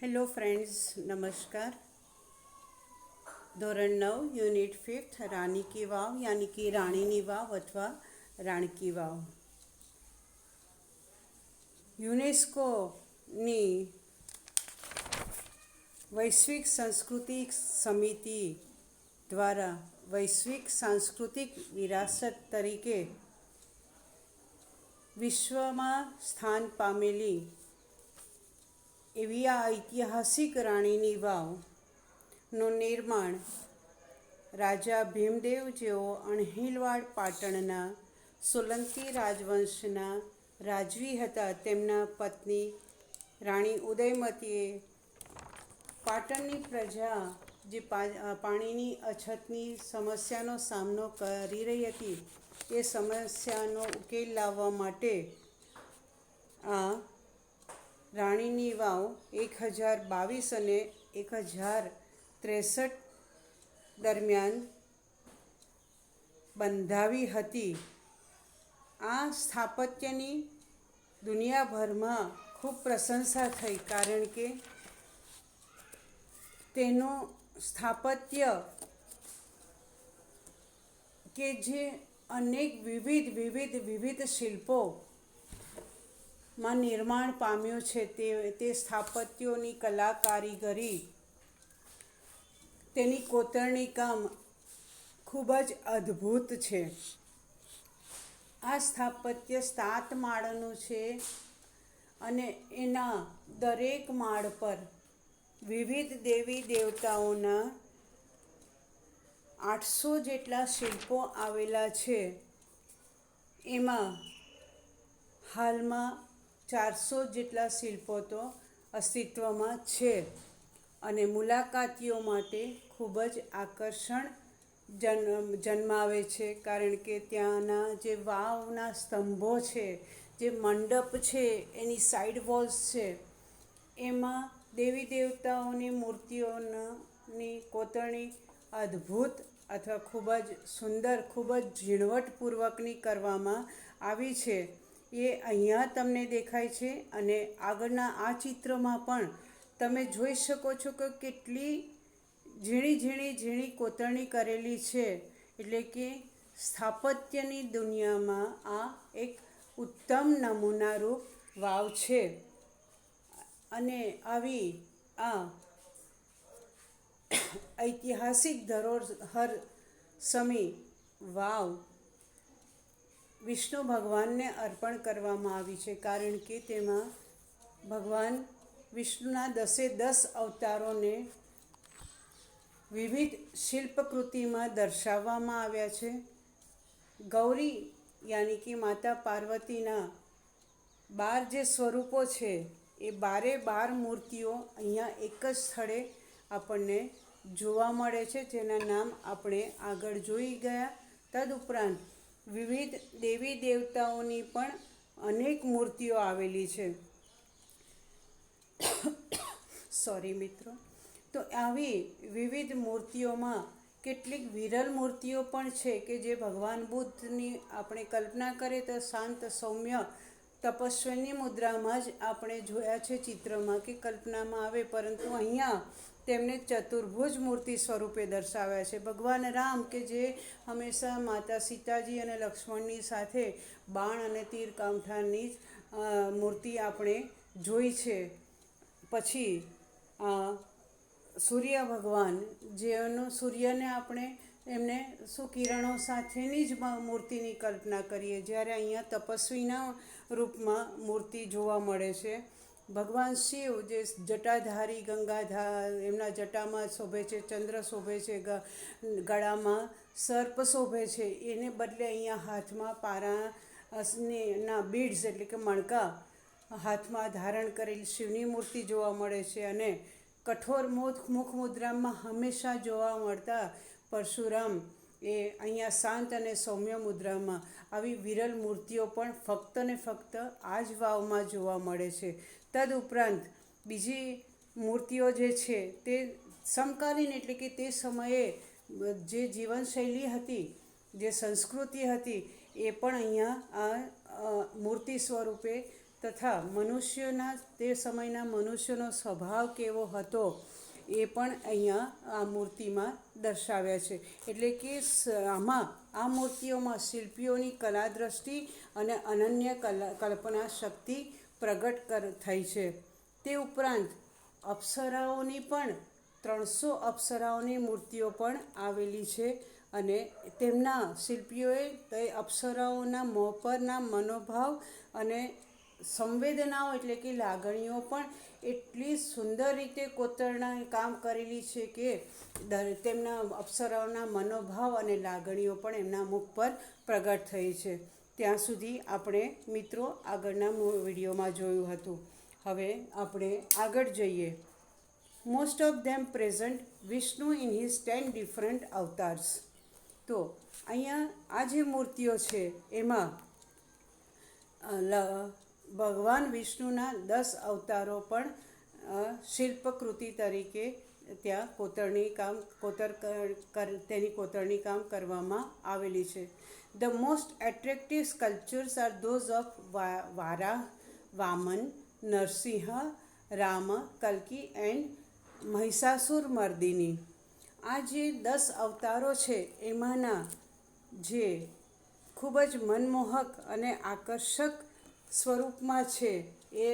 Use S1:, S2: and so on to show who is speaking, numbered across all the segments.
S1: Hello friends, નમસ્કાર। ધોરણ 9 unit 5 રાની કી વાવ યાની કે રાણીની વાવ અથવા રાણકી વાવ। યુનેસ્કોની વૈશ્વિક સાંસ્કૃતિક સમિતિ દ્વારા વૈશ્વિક સાંસ્કૃતિક વિરાસત તરીકે વિશ્વમાં સ્થાન પામેલી એવી આ ઐતિહાસિક રાણીની વાવનું નિર્માણ રાજા ભીમદેવ જેઓ અણહિલવાડ પાટણના સોલંકી રાજવંશના રાજવી હતા, તેમના પત્ની રાણી ઉદયમતીએ પાટણની પ્રજા જે પાણીની અછતની સમસ્યાનો સામનો કરી રહી હતી, એ સમસ્યાનો ઉકેલ લાવવા માટે આ રાણીની વાવ 1022 અને 1063 દરમિયાન બંધાવી હતી। આ સ્થાપત્યની દુનિયાભરમાં ખૂબ પ્રશંસા થઈ, કારણ કે તેનું સ્થાપત્ય કે જે અનેક વિવિધ શિલ્પોમાં નિર્માણ પામ્યું છે, તે સ્થાપત્યોની કલા કારીગરી, તેની કોતરણી કામ ખૂબ જ અદ્ભુત છે। આ સ્થાપત્ય 7 માળનું છે અને એના દરેક માળ પર વિવિધ દેવી દેવતાઓના 800 જેટલા શિલ્પો આવેલા છે। એમાં હાલમાં 400 જેટલા શિલ્પો તો અસ્તિત્વમાં છે અને મુલાકાતીઓ માટે ખૂબ જ આકર્ષણ જન્માવે છે, કારણ કે ત્યાંના જે વાવના સ્તંભો છે, જે મંડપ છે, એની સાઈડ વોલ્સ છે, એમાં દેવી દેવતાઓની મૂર્તિઓની કોતરણી અદ્ભુત અથવા ખૂબ જ સુંદર, ખૂબ જ ઝીણવટપૂર્વકની કરવામાં આવી છે। એ અહીંયા તમને દેખાય છે અને આગળના આ ચિત્રમાં પણ તમે જોઈ શકો છો કે કેટલી ઝીણી કોતરણી કરેલી છે। એટલે કે સ્થાપત્યની દુનિયામાં આ એક ઉત્તમ નમૂનારૂપ વાવ છે અને આવી આ ઐતિહાસિક ધરોહર સમી વાવ વિષ્ણુ ભગવાનને અર્પણ કરવામાં આવી છે, કારણ કે તેમાં ભગવાન વિષ્ણુના 10 અવતારોને વિવિધ શિલ્પકૃતિમાં દર્શાવવામાં આવ્યા છે। ગૌરી યાની કે માતા પાર્વતીના 12 જે સ્વરૂપો છે, એ 12 મૂર્તિઓ અહીંયા એક જ સ્થળે આપણને જોવા મળે છે, જેના નામ આપણે આગળ જોઈ ગયા। તદુપરાંત વિવિધ દેવી દેવતાઓની પણ અનેક મૂર્તિઓ આવેલી છે। સોરી મિત્રો। તો આવી વિવિધ મૂર્તિઓમાં કેટલીક વિરલ મૂર્તિઓ પણ છે કે જે ભગવાન બુદ્ધની આપણે કલ્પના કરીએ તો શાંત સૌમ્ય તપસ્વીની મુદ્રામાં જ આપણે જોયા છે ચિત્રમાં કે કલ્પનામાં આવે, પરંતુ અહીંયા તેમને ચતુર્ભુજ મૂર્તિ સ્વરૂપે દર્શાવ્યા છે। ભગવાન રામ કે જે હંમેશા માતા સીતાજી અને લક્ષ્મણની સાથે બાણ અને તીર કામઠાની મૂર્તિ આપણે જોઈ છે। પછી સૂર્ય ભગવાન, જેનો સૂર્યને આપણે એમને કિરણો સાથેની જ મૂર્તિની કલ્પના કરીએ, જ્યારે અહીંયા તપસ્વીના રૂપમાં મૂર્તિ જોવા મળે છે। ભગવાન શિવ જે જટાધારી ગંગાધાર, એમના જટામાં શોભે છે, ચંદ્ર શોભે છે, ગળામાં સર્પ શોભે છે, એને બદલે અહીંયા હાથમાં પારાના બીડ્સ એટલે કે મણકા હાથમાં ધારણ કરેલી શિવની મૂર્તિ જોવા મળે છે અને કઠોર મુખ મુદ્રામાં હંમેશા જોવા મળતા પરશુરામ એ અહીંયા શાંત અને સૌમ્ય મુદ્રામાં આવી વિરલ મૂર્તિઓ પણ ફક્ત ને ફક્ત આ જ વાવમાં જોવા મળે છે। તદુપરાંત બીજી મૂર્તિઓ જે છે તે સમકાલીન, એટલે કે તે સમયે જે જીવનશૈલી હતી, જે સંસ્કૃતિ હતી, એ પણ અહીંયા આ મૂર્તિ સ્વરૂપે તથા મનુષ્યોના તે સમયના મનુષ્યનો સ્વભાવ કેવો હતો એ પણ અહીંયા આ મૂર્તિમાં દર્શાવ્યા છે. એટલે કે આમાં આ મૂર્તિઓમાં શિલ્પીઓની કલા દ્રષ્ટિ અને અનન્ય કલ્પના શક્તિ પ્રગટ થઈ છે. તે ઉપરાંત અપ્સરાઓની પણ 300 અપ્સરાઓની મૂર્તિઓ પણ આવેલી છે અને તેમના શિલ્પીઓએ તે અપ્સરાઓના મોં પરના મનોભાવ અને સંવેદનાઓ એટલે કે લાગણીઓ પણ એટલી સુંદર રીતે કોતરણા કામ કરેલી છે કે તેમના અપ્સરાઓના મનોભાવ અને લાગણીઓ પણ એમના મુખ પર પ્રગટ થઈ છે. ત્યાં સુધી આપણે મિત્રો આગળના વિડીયોમાં જોયું હતું. હવે આપણે આગળ જઈએ. Most of them present Vishnu in his 10 different avatars. તો અહીંયા આ જે મૂર્તિઓ છે એમાં ભગવાન વિષ્ણુના 10 અવતારો પણ શિલ્પકૃતિ તરીકે ત્યાં તેની કોતરણી કામ કરવામાં આવેલી છે. The most attractive sculptures are those of વારા, વામન, નરસિંહ, રામ, કલ્કી એન્ડ મહિષાસુર મર્દિની. આ જે 10 અવતારો છે એમાંના જે ખૂબ જ મનમોહક અને આકર્ષક સ્વરૂપમાં છે એ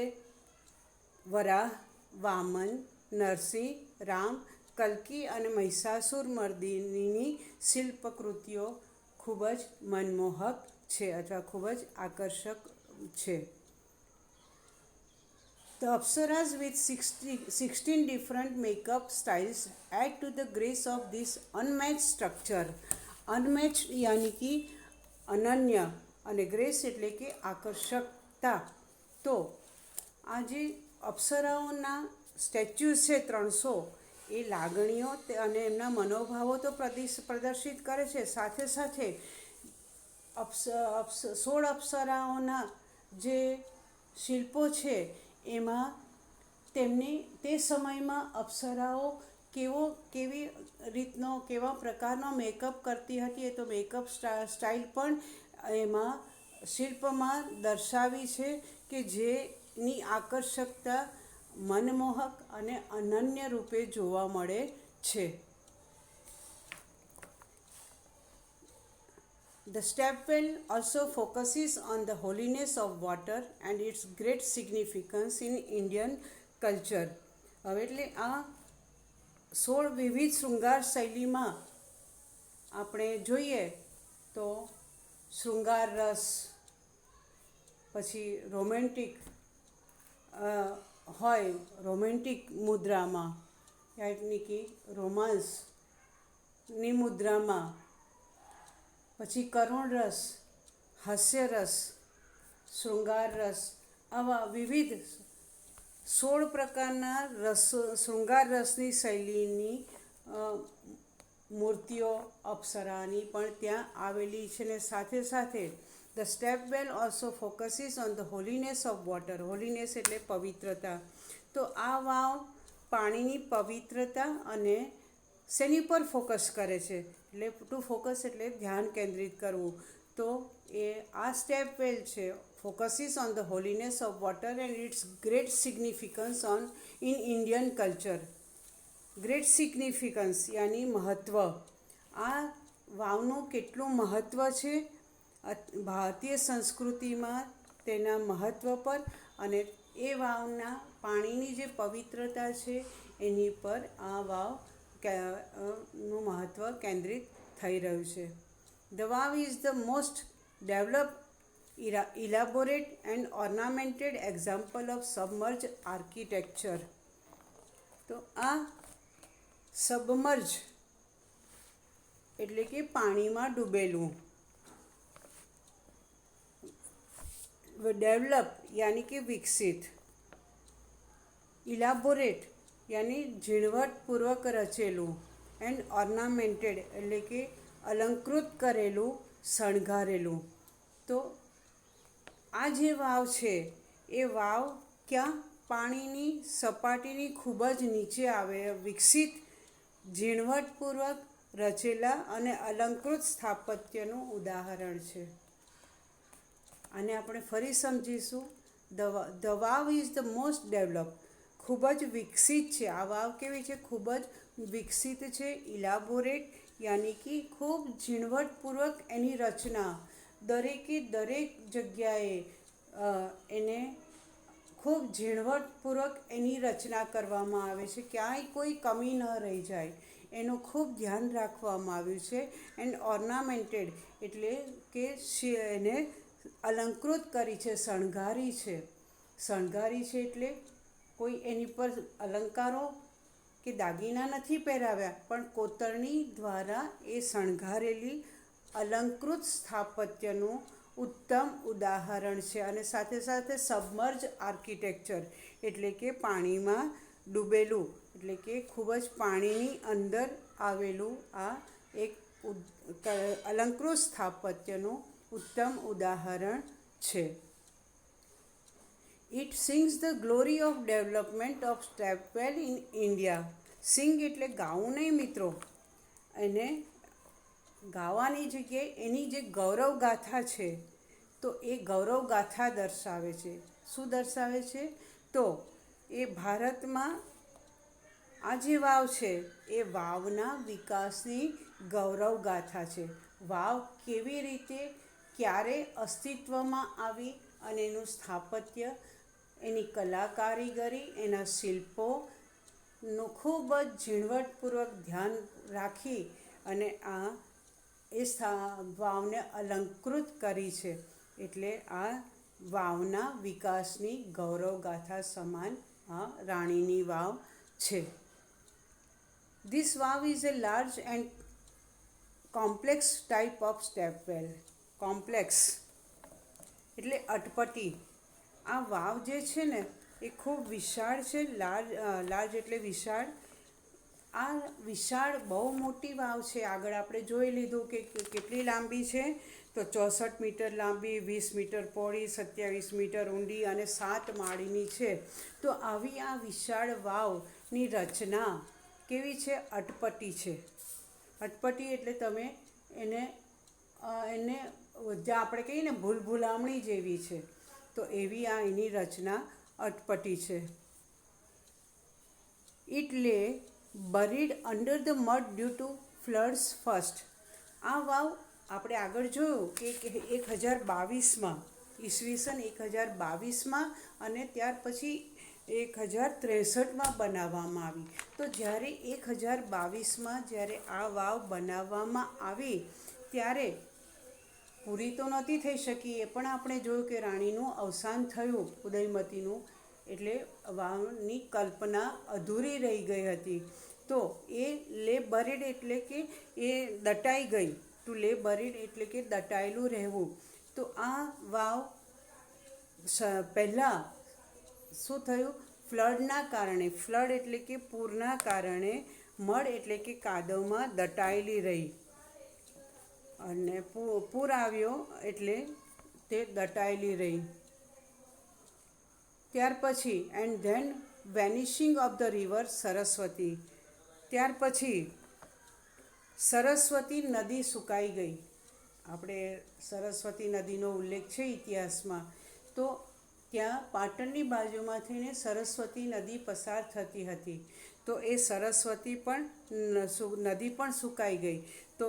S1: વરાહ, વામન, નરસિંહ, રામ, કલ્કી અને મહિષાસુર મર્દિનીની શિલ્પકૃતિઓ ખૂબ જ મનમોહક છે અથવા ખૂબ જ આકર્ષક છે. The Apsaras with 16 different makeup styles add to the grace of this unmatched structure. Unmatched यानी कि અનન્ય અને ગ્રેસ એટલે કે આકર્ષકતા. તો આ જે અપ્સરાઓના સ્ટેચ્યુઝ છે 300 એ લાગણીઓ અને એમના મનોભાવો તો પ્રદર્શિત કરે છે. સાથે સાથે 16 અપ્સરાઓના જે શિલ્પો છે એમાં તે સમયમાં અપ્સરાઓ કેવા પ્રકારનો મેકઅપ કરતી હતી એ તો મેકઅપ સ્ટાઇલ પણ એમાં શિલ્પમાં દર્શાવી છે કે જેની આકર્ષકતા મનમોહક અને અનન્ય રૂપે જોવા મળે છે. The stepwell also focuses on the holiness of water and its great significance in Indian culture. હવે એટલે આ 16 વિવિધ શૃંગાર શૈલીમાં આપણે જોઈએ તો શૃંગાર રસ, પછી રોમેન્ટિક મુદ્રામાં યાની કે રોમાન્સની મુદ્રામાં, પછી કરુણ રસ, હાસ્ય રસ, શૃંગાર રસ, આવા વિવિધ 16 પ્રકારના શૃંગાર રસની શૈલીની મૂર્તિઓ અપ્સરાની પણ ત્યાં આવેલી છે. ને સાથે સાથે the stepwell also focuses on the holiness of water. Holiness એટલે પવિત્રતા. તો આ વાવ પાણીની પવિત્રતા અને શેની પર ફોકસ કરે છે એટલે ટુ ફોકસ એટલે ધ્યાન કેન્દ્રિત કરવું. તો એ આ સ્ટેપવેલ છે focuses on the holiness of water and its great significance in Indian culture. Great significance यानी महत्व. આ વાવનું કેટલું મહત્ત્વ છે ભારતીય સંસ્કૃતિમાં તેના મહત્ત્વ પર અને એ વાવના પાણીની જે પવિત્રતા છે એની પર આ વાવનું મહત્ત્વ કેન્દ્રિત થઈ રહ્યું છે. The Vav is the most developed, elaborate and ornamented example of submerged architecture. તો આ સબમર્જ એટલે કે પાણીમાં ડૂબેલું, ડેવલપ यानी कि વિકસિત, ઇલાબોરેટ यानी ઝીણવટપૂર્વક રચેલું, એન્ડ ઓર્નામેન્ટેડ એટલે કે અલંકૃત કરેલું, શણગારેલું. તો આ જે વાવ છે એ વાવ ક્યાં પાણીની સપાટીની ખૂબ જ નીચે આવે વિકસિત ઝીણવટપૂર્વક રચેલા અને અલંકૃત સ્થાપત્યનું ઉદાહરણ છે. આને આપણે ફરી સમજીશું ધ વાવ ઇઝ ધ મોસ્ટ ડેવલપ, ખૂબ જ વિકસિત છે. આ વાવ કેવી છે? ખૂબ જ વિકસિત છે. ઇલાબોરેટ યાની કે ખૂબ ઝીણવટપૂર્વક એની રચના, દરેકે દરેક જગ્યાએ એને ખૂબ ઝીણવટપૂર્વક એની રચના કરવામાં આવે છે. ક્યાંય કોઈ કમી ન રહી જાય એનું ખૂબ ધ્યાન રાખવામાં આવ્યું છે. એન્ડ ઓર્નામેન્ટેડ એટલે કે એને અલંકૃત કરી છે, શણગારી છે. શણગારી છે એટલે કોઈ એની પર અલંકારો કે દાગીના નથી પહેરાવ્યા, પણ કોતરણી દ્વારા એ શણગારેલી અલંકૃત સ્થાપત્યનું ઉત્તમ ઉદાહરણ છે. અને સાથે સાથે સબમર્જ આર્કિટેક્ચર એટલે કે પાણીમાં ડૂબેલું, એટલે કે ખૂબ જ પાણીની અંદર આવેલું આ એક અલંકૃત સ્થાપત્યનું ઉત્તમ ઉદાહરણ છે. It sings the glory of development of stepwell in India. Sing એટલે ગાવું નહીં મિત્રો, એને ગાવાની જગ્યાએ એની જે ગૌરવ ગાથા છે તો એ ગૌરવ ગાથા દર્શાવે છે. શું દર્શાવે છે? તો એ ભારતમાં આ જે વાવ છે એ વાવના વિકાસની ગૌરવ ગાથા છે. વાવ કેવી રીતે, ક્યારે અસ્તિત્વમાં આવી અને એનું સ્થાપત્ય, એની કલા કારીગરી, એના શિલ્પોનું ખૂબ જ ઝીણવટપૂર્વક ધ્યાન રાખી અને એ વાવને અલંકૃત કરી છે. એટલે આ વાવના વિકાસની ગૌરવગાથા સમાન આ રાણીની વાવ છે. ધીસ વાવ is a large and complex type of stepwell. Complex એટલે અટપટી. આ વાવ જે છે ને એ ખૂબ વિશાળ છે. લાર્જ એટલે વિશાળ. આ વિશાળ બહુ મોટી વાવ છે. આગળ આપણે જોઈ લીધું કે કેટલી લાંબી છે, તો 64 મીટર લાંબી, 20 મીટર પહોળી, 27 મીટર ઊંડી અને 7 માળની છે. તો આવી આ વિશાળ વાવની રચના કેવી છે? અટપટી છે. અટપટી એટલે તમે એને જે આપણે કહીએ ને ભૂલભુલામણી જેવી છે, તો એવી આ એની રચના અટપટી છે. It lay buried under the mud due to floods first. આ વાવ આપણે આગળ જોયું કે 1022માં, ઈસવીસન 1022માં અને ત્યાર પછી 1063માં બનાવવામાં આવી. તો જ્યારે 1022માં જ્યારે આ વાવ બનાવવામાં આવી ત્યારે પૂરી તો નહોતી થઈ શકી. એ પણ આપણે જોયું કે રાણીનું અવસાન થયું, ઉદયમતીનું, એટલે વાવની કલ્પના અધૂરી રહી ગઈ હતી. તો એ લે બરીડ એટલે કે એ દટાઈ ગઈ. ટુ લે બરીડ એટલે કે દટાયેલું રહેવું. તો આ વાવ પહેલાં શું થયું? ફ્લડના કારણે, ફ્લડ એટલે કે પૂરના કારણે, મડ એટલે કે કાદવમાં દટાયેલી રહી અને પૂર આવ્યો એટલે તે દટાયેલી રહી. ત્યાર પછી and then vanishing of the river Saraswati. ત્યાર પછી સરસ્વતી નદી સુકાઈ ગઈ. આપણે સરસ્વતી નદીનો ઉલ્લેખ છે ઇતિહાસમાં. તો ત્યાં પાટણની બાજુમાં થઈને સરસ્વતી નદી પસાર થતી હતી. તો એ સરસ્વતી નદી પણ સુકાઈ ગઈ. તો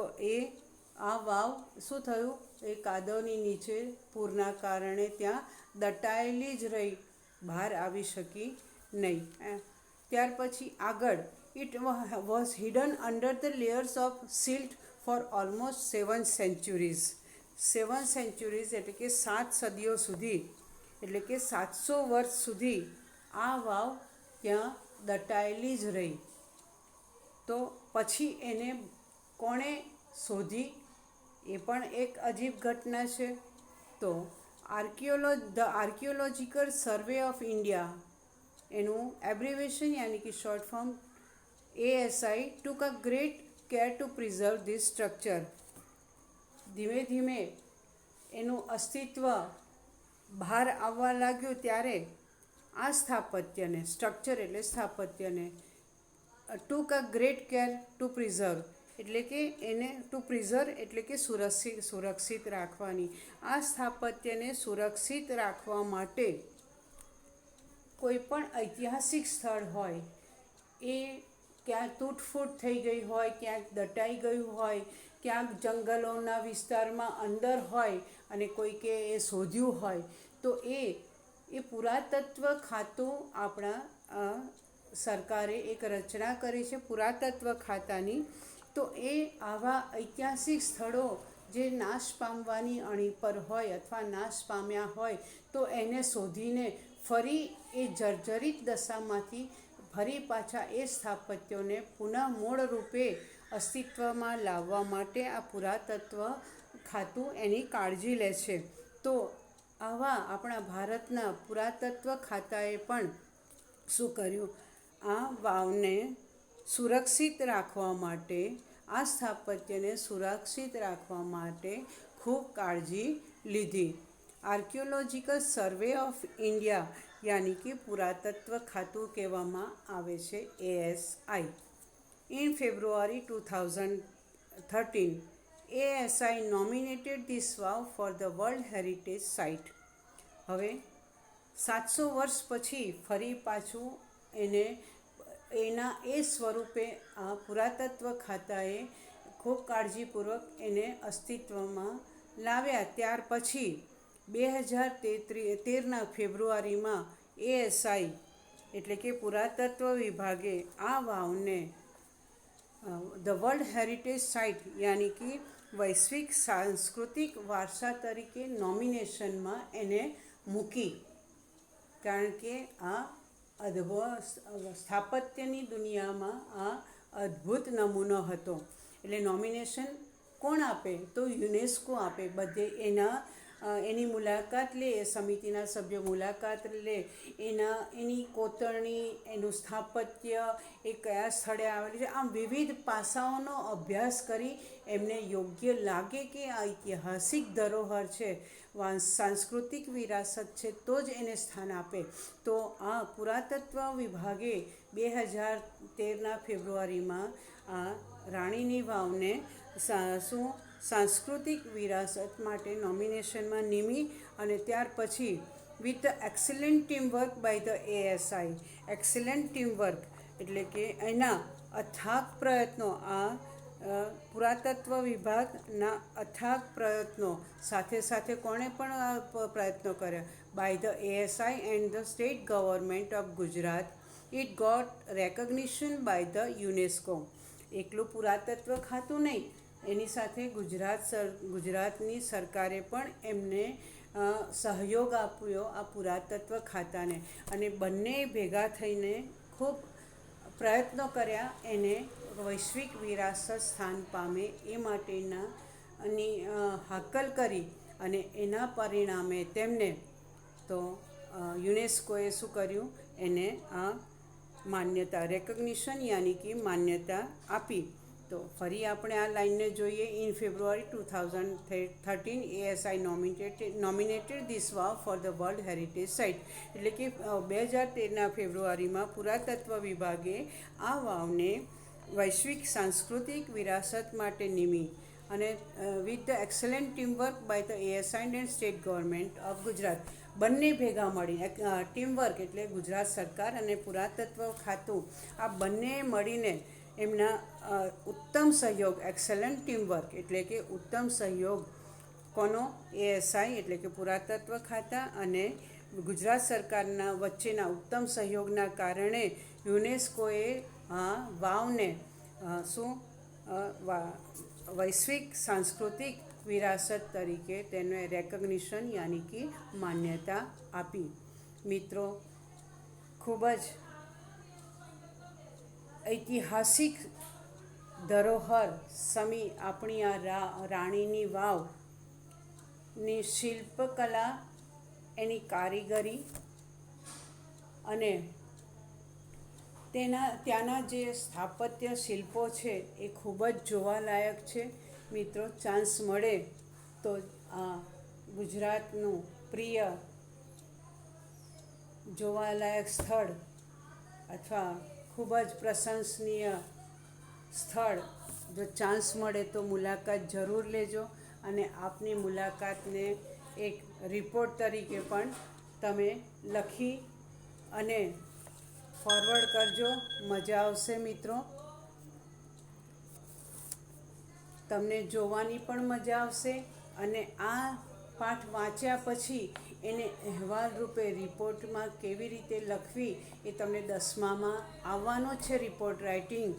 S1: આ વાવ શું થયું? એ કાદવની નીચે પૂરના કારણે ત્યાં દટાયેલી જ રહી, બહાર આવી શકી નહીં. ત્યાર પછી આગળ it was hidden under the layers of silt for almost 7 centuries. 7 centuries એટલે કે 7 સદીઓ સુધી, એટલે કે 700 વર્ષ સુધી આ વાવ ત્યાં દટાયેલી જ રહી. તો પછી એને કોણે શોધી? એ પણ એક અજીબ ઘટના છે. તો the archaeological survey of India, એનું એબ્રિવેશન યાની કે short form ASI took a great care to preserve this structure. ધીમે ધીમે એનું અસ્તિત્વ બહાર આવવા લાગ્યું ત્યારે આ સ્થાપત્યને, સ્ટ્રક્ચર એટલે સ્થાપત્યને, took a great care to preserve એટલે કે એને ટુ પ્રિઝર્વ એટલે કે સુરક્ષિત રાખવાની. આ સ્થાપત્યને સુરક્ષિત રાખવા માટે કોઈ પણ ઐતિહાસિક સ્થળ હોય એ ક્યાંક તૂટફૂટ થઈ ગઈ હોય, ક્યાંક દટાઈ ગયું હોય, ક્યાંક જંગલોના વિસ્તારમાં અંદર હોય અને કોઈકે એ શોધ્યું હોય તો એ પુરાતત્વ ખાતું આપણા સરકારે એક રચના કરી છે પુરાતત્વ ખાતાની. તો એ આવા ઐતિહાસિક સ્થળો જે નાશ પામવાની અણી પર હોય અથવા નાશ પામ્યા હોય તો એને શોધીને ફરી એ જર્જરિત દશામાંથી ફરી પાછા એ સ્થાપત્યોને પુનઃ મૂળ રૂપે અસ્તિત્વમાં લાવવા માટે આ પુરાતત્વ ખાતું એની કાળજી લે છે. તો આવા આપણા ભારતના પુરાતત્વ ખાતાએ પણ શું કર્યું, આ વાવને સુરક્ષિત રાખવા માટે, આ સ્થાપત્યને સુરક્ષિત રાખવા માટે ખૂબ કાળજી લીધી. આર્કિયોલોજીકલ સર્વે ઓફ ઇન્ડિયા यानी कि पुरातत्व खातु कहेवामां आवे छे ASI. In February 2013, ASI nominated this wow for the World Heritage Site. હવે 700 વર્ષ પછી ફરી પાછું એના એ સ્વરૂપે આ પુરાતત્વ ખાતાએ ખૂબ કાળજીપૂર્વક એને અસ્તિત્વમાં લાવ્યા. ત્યાર પછી 2013ના ફેબ્રુઆરીમાં ASI એટલે કે પુરાતત્વ વિભાગે આ વાવને ધ વર્લ્ડ હેરિટેજ સાઇટ યાની કે વૈશ્વિક સાંસ્કૃતિક વારસા તરીકે નોમિનેશનમાં એને મૂકી. કારણ કે આ સ્થાપત્યની દુનિયામાં આ અદ્ભુત નમૂનો હતો. એટલે નોમિનેશન કોણ આપે તો યુનેસ્કો આપે. બધે એની મુલાકાત લે, એ સમિતિના સભ્યો મુલાકાત લે, એની કોતરણી, એનું સ્થાપત્ય, એ કયા સ્થળે આવેલું છે, આમ વિવિધ પાસાઓનો અભ્યાસ કરી એમને યોગ્ય લાગે કે આ ઐતિહાસિક ધરોહર છે, સાંસ્કૃતિક વિરાસત છે, તો જ એને સ્થાન આપે. તો આ પુરાતત્વ વિભાગે 2013ના ફેબ્રુઆરીમાં આ રાણીની વાવને સાંસ્કૃતિક વિરાસત માટે નોમિનેશનમાં નિમી. અને ત્યાર પછી with excellent teamwork by the ASI, excellent teamwork એટલે કે એના અથાગ પ્રયત્નો, આ પુરાતત્વ વિભાગના અથાગ પ્રયત્નો સાથે સાથે કોણે પણ પ્રયત્નો કર્યા, by the ASI and the state government of Gujarat, it got recognition by the UNESCO. એકલું પુરાતત્વ ખાતું નહીં, એની સાથે ગુજરાતની સરકારે પણ એમને સહયોગ આપ્યો આ પુરાતત્વ ખાતાને. અને બંને ભેગા થઈને ખૂબ પ્રયત્નો કર્યા એને વૈશ્વિક વિરાસત સ્થાન પામે એ માટેના હાકલ કરી. અને એના પરિણામે તેમને તો યુનેસ્કોએ શું કર્યું, એને આ માન્યતા, રેકગ્નિશન યાની કે માન્યતા આપી. તો ફરી આપણે આ લાઈનને જોઈએ. In February 2013 ASI nominated this wow for the World Heritage Site. એટલે કે 2013ના ફેબ્રુઆરીમાં પુરાતત્વ વિભાગે આ વાવને વૈશ્વિક સાંસ્કૃતિક વિરાસત માટે નિમી. અને with the excellent teamwork by the ASI and state government of Gujarat, બંને ભેગા મળી ટીમવર્ક એટલે ગુજરાત સરકાર અને પુરાતત્વ ખાતું, આ બંને મળીને એમના ઉત્તમ સહયોગ, એક્સેલન્ટ ટીમવર્ક એટલે કે ઉત્તમ સહયોગ કોનો, ASI એટલે કે પુરાતત્વ ખાતા અને ગુજરાત સરકારના વચ્ચેના ઉત્તમ સહયોગના કારણે યુનેસ્કોએ આ વાવને વૈશ્વિક સાંસ્કૃતિક વિરાસત તરીકે તેને રેકગ્નિશન યાની કે માન્યતા આપી. મિત્રો, ખૂબ જ ઐતિહાસિક ધરોહર સમી આપણી આ રાણીની વાવની શિલ્પકલા, એની કારીગરી અને ત્યાંના જે સ્થાપત્ય શિલ્પો છે એ ખૂબ જ જોવાલાયક છે. મિત્રો, ચાન્સ મળે તો આ ગુજરાતનું પ્રિય જોવાલાયક સ્થળ અથવા ખૂબ જ પ્રશંસનીય સ્થળ જો ચાન્સ મળે તો મુલાકાત જરૂર લેજો. અને આપની મુલાકાતને એક રિપોર્ટ તરીકે પણ તમે લખી અને ફોરવર્ડ કરજો. મજા આવશે મિત્રો. તમને જોવાની પણ મજા આવશે અને આ પાઠ વાંચ્યા પછી એને અહેવાલ રૂપે રિપોર્ટમાં કેવી રીતે લખવી એ તમને 10મામાં આવવાનો છે. રિપોર્ટ રાઇટિંગ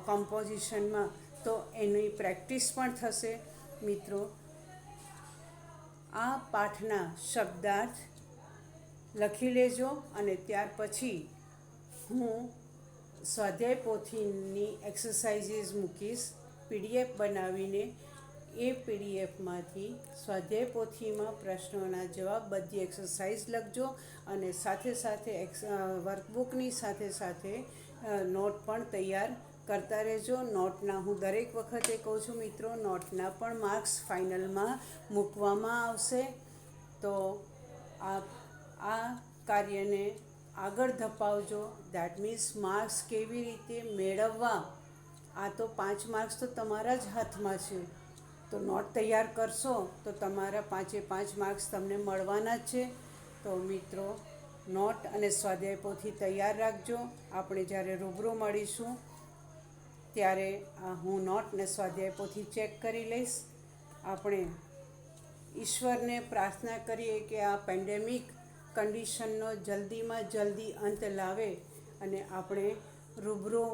S1: કમ્પોઝિશનમાં, તો એની પ્રેક્ટિસ પણ થશે મિત્રો. આ પાઠના શબ્દાર્થ લખી લેજો અને ત્યાર પછી હું સ્વાધ્યાય પોથીની એક્સરસાઇઝીસ મૂકીશ PDF બનાવીને. એ PDFમાંથી સ્વાધ્યાય પોથીમાં પ્રશ્નોના જવાબ બધી એક્સરસાઇઝ લખજો અને સાથે સાથે વર્કબુકની સાથે સાથે નોટ પણ તૈયાર કરતા રહેજો. નોટના હું દરેક વખતે કહું છું મિત્રો, નોટના પણ માર્ક્સ ફાઇનલમાં મૂકવામાં આવશે. તો આ કાર્યને આગળ ધપાવજો. દેટ મીન્સ માર્ક્સ કેવી રીતે મેળવવા, આ તો 5 માર્ક્સ તો તમારા જ હાથમાં છે. તો નોટ તૈયાર કરશો તો તમારા 5 માર્ક્સ તમને મળવાના જ છે. તો મિત્રો, નોટ અને સ્વાધ્યાય પોથી તૈયાર રાખજો. આપણે જ્યારે રૂબરૂ મળીશું ત્યારે હું નોટ અને સ્વાધ્યાય પોથી ચેક કરી લઈશ. આપણે ઈશ્વરને પ્રાર્થના કરીએ કે આ પેન્ડેમિક કન્ડિશનનો જલ્દીમાં જલ્દી અંત લાવે અને આપણે રૂબરૂ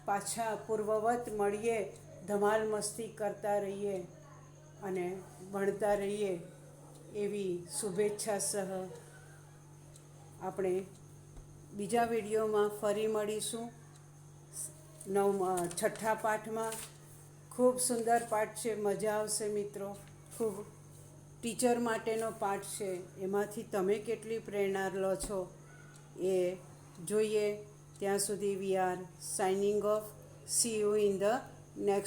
S1: પાછા પૂર્વવત મળીએ, ધમાલ મસ્તી કરતા રહીએ અને ભણતા રહીએ એવી શુભેચ્છા સહ આપણે બીજા વિડીયોમાં ફરી મળીશું. 6થા પાઠમાં ખૂબ સુંદર પાઠ છે. મજા આવશે મિત્રો. ખૂબ ટીચર માટેનો પાઠ છે. એમાંથી તમે કેટલી પ્રેરણા લો છો એ જોઈએ. ત્યાં સુધી we are signing of. C you in the next